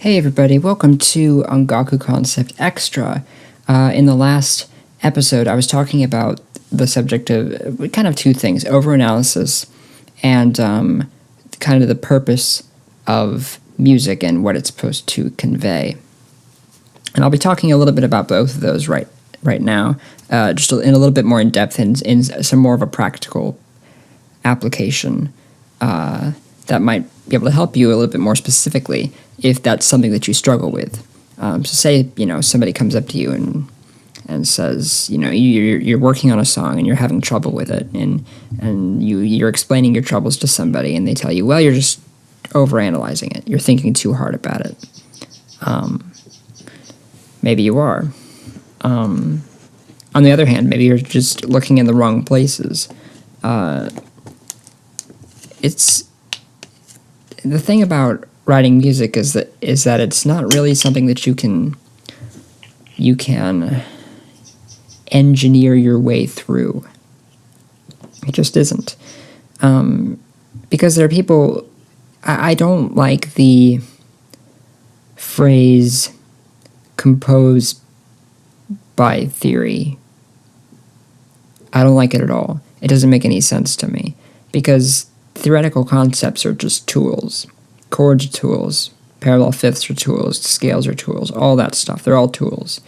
Hey everybody, welcome to Ongaku Concept Extra. In the last episode, I was talking about the subject of kind of two things, overanalysis and kind of the purpose of music and what it's supposed to convey. And I'll be talking a little bit about both of those right now, just in a little bit more in depth and in some more of a practical application that might be able to help you a little bit more specifically if that's something that you struggle with. So say, somebody comes up to you and says, you're working on a song and you're having trouble with it, and you're explaining your troubles to somebody, and they tell you, well, you're just overanalyzing it. You're thinking too hard about it. Maybe you are. On the other hand, maybe you're just looking in the wrong places. It's the thing about writing music is that it's not really something that you can engineer your way through. It just isn't. Because there are people. I don't like the phrase "compose by theory." I don't like it at all. It doesn't make any sense to me, because theoretical concepts are just tools. Chords are tools, parallel fifths are tools, scales are tools, all that stuff. They're all tools.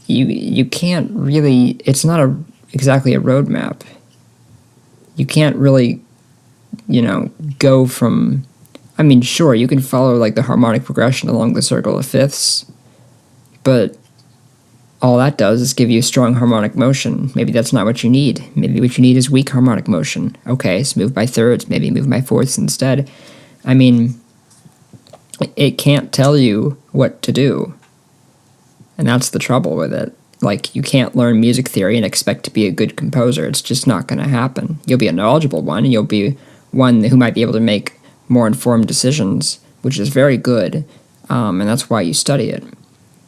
You can't really. It's not exactly a roadmap. You can't really, go from. I mean, sure, you can follow like the harmonic progression along the circle of fifths, but all that does is give you strong harmonic motion. Maybe that's not what you need. Maybe what you need is weak harmonic motion. Okay, so move by thirds, maybe move by fourths instead. I mean, it can't tell you what to do. And that's the trouble with it. Like, you can't learn music theory and expect to be a good composer. It's just not going to happen. You'll be a knowledgeable one, and you'll be one who might be able to make more informed decisions, which is very good, and that's why you study it.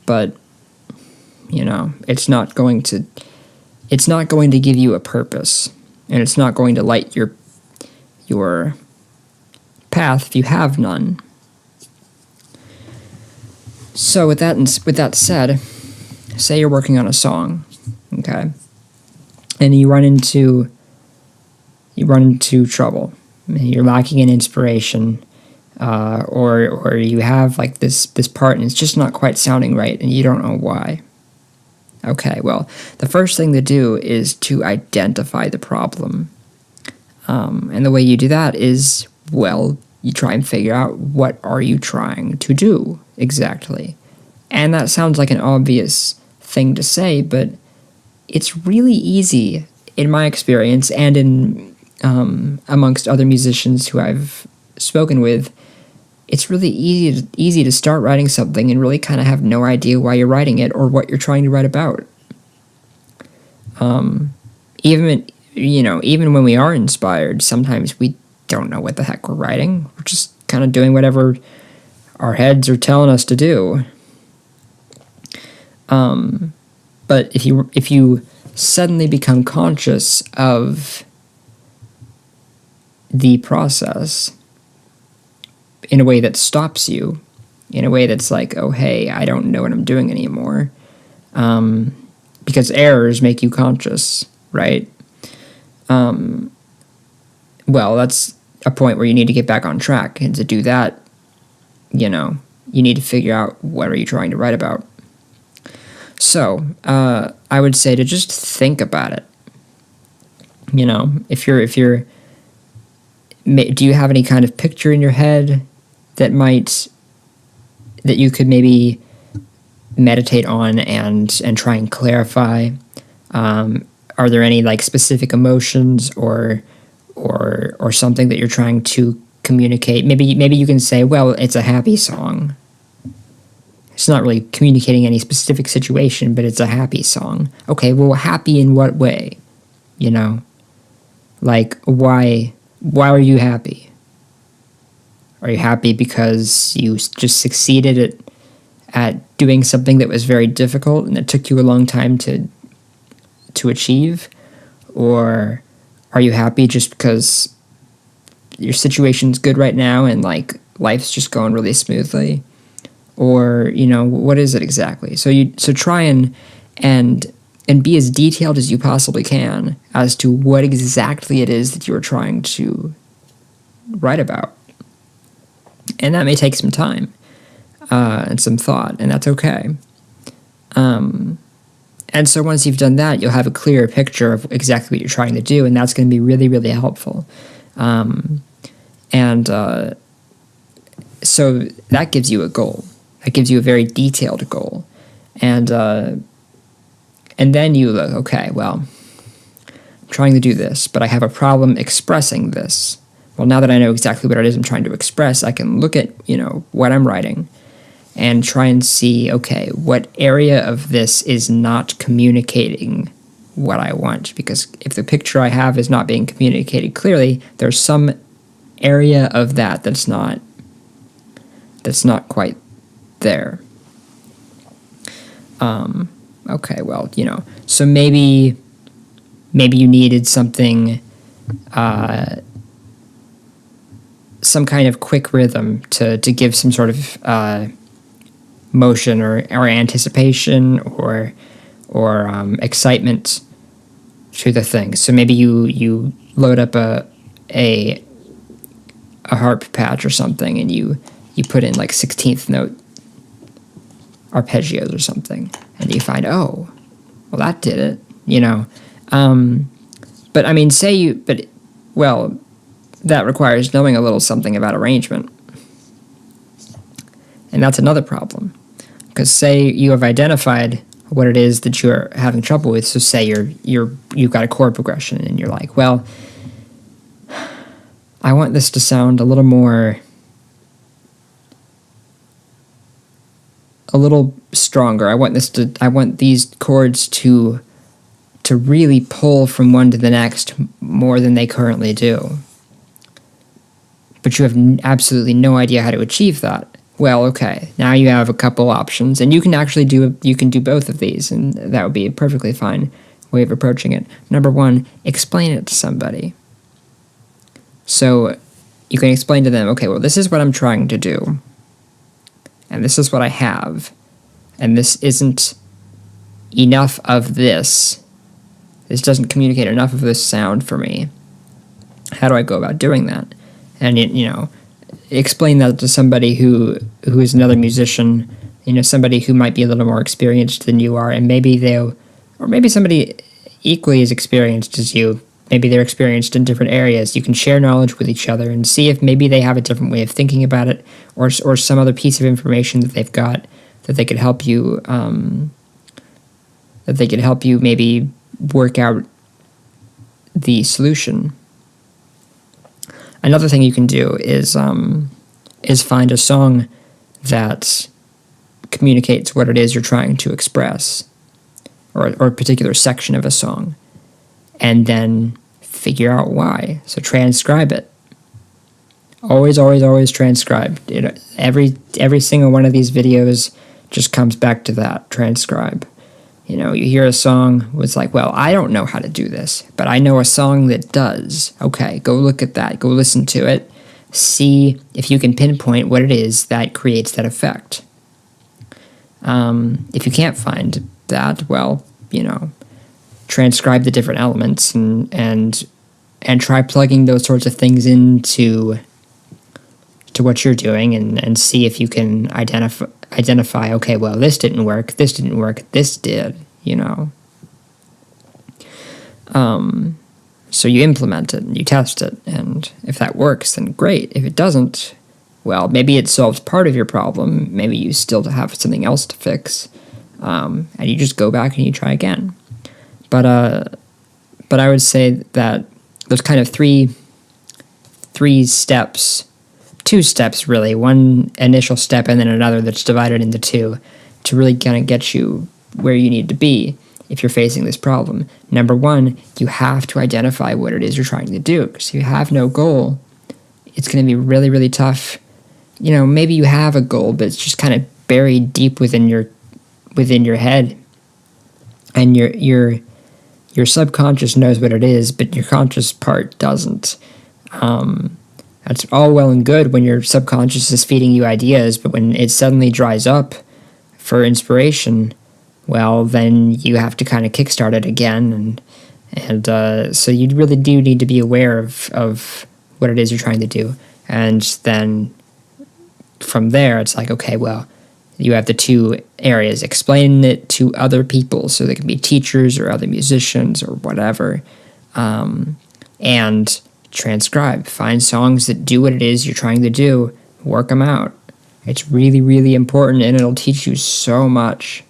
But it's not going to give you a purpose, and it's not going to light your path if you have none. So with that said, say you're working on a song, okay, and you run into trouble. You're lacking in inspiration, or you have like this part and it's just not quite sounding right, and you don't know why. Okay, well, the first thing to do is to identify the problem. And the way you do that is, well, you try and figure out what are you trying to do exactly. And that sounds like an obvious thing to say, but it's really easy, in my experience, and in amongst other musicians who I've spoken with. It's really easy to start writing something and really kind of have no idea why you're writing it or what you're trying to write about. Even when we are inspired, sometimes we don't know what the heck we're writing. We're just kind of doing whatever our heads are telling us to do. But if you suddenly become conscious of the process in a way that stops you, in a way that's like, oh, hey, I don't know what I'm doing anymore. Because errors make you conscious, right? Well, that's a point where you need to get back on track. And to do that, you need to figure out what are you trying to write about. So, I would say to just think about it. If you're, do you have any kind of picture in your head that you could maybe meditate on and try and clarify? Are there any like specific emotions or something that you're trying to communicate? Maybe you can say, well, it's a happy song. It's not really communicating any specific situation, but it's a happy song. Okay, well, happy in what way? Like, why are you happy? Are you happy because you just succeeded at doing something that was very difficult and it took you a long time to achieve? Or are you happy just because your situation's good right now and like life's just going really smoothly, or what is it exactly? So try and be as detailed as you possibly can as to what exactly it is that you're trying to write about. And that may take some time and some thought, and that's okay. And so once you've done that, you'll have a clearer picture of exactly what you're trying to do, and that's going to be really, really helpful. So that gives you a goal. That gives you a very detailed goal. And then you look, okay, well, I'm trying to do this, but I have a problem expressing this. Well, now that I know exactly what it is I'm trying to express, I can look at, what I'm writing and try and see, okay, what area of this is not communicating what I want? Because if the picture I have is not being communicated clearly, there's some area of that that's not quite there. Okay, well, so maybe you needed something, some kind of quick rhythm to give some sort of motion or anticipation or excitement to the thing. So maybe you load up a harp patch or something, and you put in like 16th note arpeggios or something, and you find, oh, well, that did it, But I mean, that requires knowing a little something about arrangement. And that's another problem. Because say you have identified what it is that you're having trouble with. So say you've got a chord progression and you're like, well, I want this to sound a little stronger. I want these chords to really pull from one to the next more than they currently do. But you have absolutely no idea how to achieve that. Well, okay, now you have a couple options, and you can actually do both of these, and that would be a perfectly fine way of approaching it. Number one, explain it to somebody. So you can explain to them, okay, well, this is what I'm trying to do, and this is what I have, and this isn't enough of this. This doesn't communicate enough of this sound for me. How do I go about doing that? And, explain that to somebody who is another musician, somebody who might be a little more experienced than you are, and maybe somebody equally as experienced as you. Maybe they're experienced in different areas. You can share knowledge with each other and see if maybe they have a different way of thinking about it, or some other piece of information that they've got that they could help you. That they could help you maybe work out the solution. Another thing you can do is find a song that communicates what it is you're trying to express, or a particular section of a song, and then figure out why. So transcribe it. Always, always, always transcribe. Every single one of these videos just comes back to that. Transcribe. You hear a song, it's like, well, I don't know how to do this, but I know a song that does. Okay, go look at that. Go listen to it. See if you can pinpoint what it is that creates that effect. If you can't find that, well, transcribe the different elements and try plugging those sorts of things into what you're doing and see if you can identify, okay, well, this didn't work, this did, So you implement it and you test it, and if that works, then great. If it doesn't, well, maybe it solves part of your problem, maybe you still have something else to fix, and you just go back and you try again. But I would say that there's kind of three steps, 2 steps really, one initial step and then another that's divided into 2 to really kind of get you where you need to be if you're facing this problem. Number 1, you have to identify what it is you're trying to do, because if you have no goal, it's going to be really, really tough. Maybe you have a goal, but it's just kind of buried deep within your head, and your subconscious knows what it is, but your conscious part doesn't. That's all well and good when your subconscious is feeding you ideas, but when it suddenly dries up for inspiration, well, then you have to kind of kickstart it again, and so you really do need to be aware of what it is you're trying to do, and then from there, it's like, okay, well, you have the two areas: explain it to other people, so they can be teachers or other musicians or whatever, and transcribe. Find songs that do what it is you're trying to do, work them out. It's really, really important, and it'll teach you so much.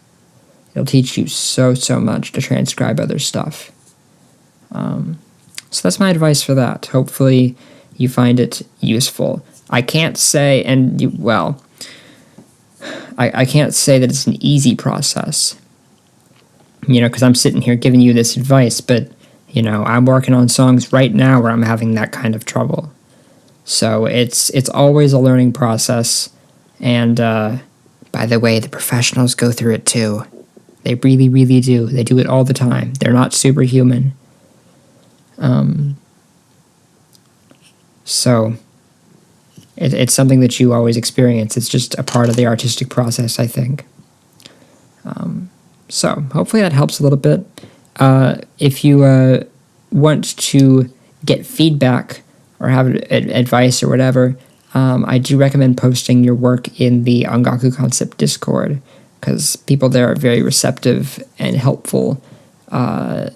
It'll teach you so much to transcribe other stuff. So that's my advice for that. Hopefully you find it useful. I can't say, I can't say that it's an easy process, because I'm sitting here giving you this advice, but, I'm working on songs right now where I'm having that kind of trouble. So it's always a learning process, and by the way, the professionals go through it too. They really, really do. They do it all the time. They're not superhuman. So it's something that you always experience. It's just a part of the artistic process, I think. So hopefully that helps a little bit. If you want to get feedback or have advice or whatever, I do recommend posting your work in the Ongaku Concept Discord, because people there are very receptive and helpful, because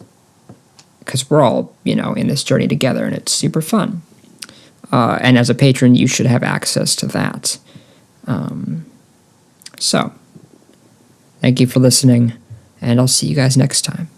we're all, in this journey together, and it's super fun. And as a patron, you should have access to that. So, thank you for listening, and I'll see you guys next time.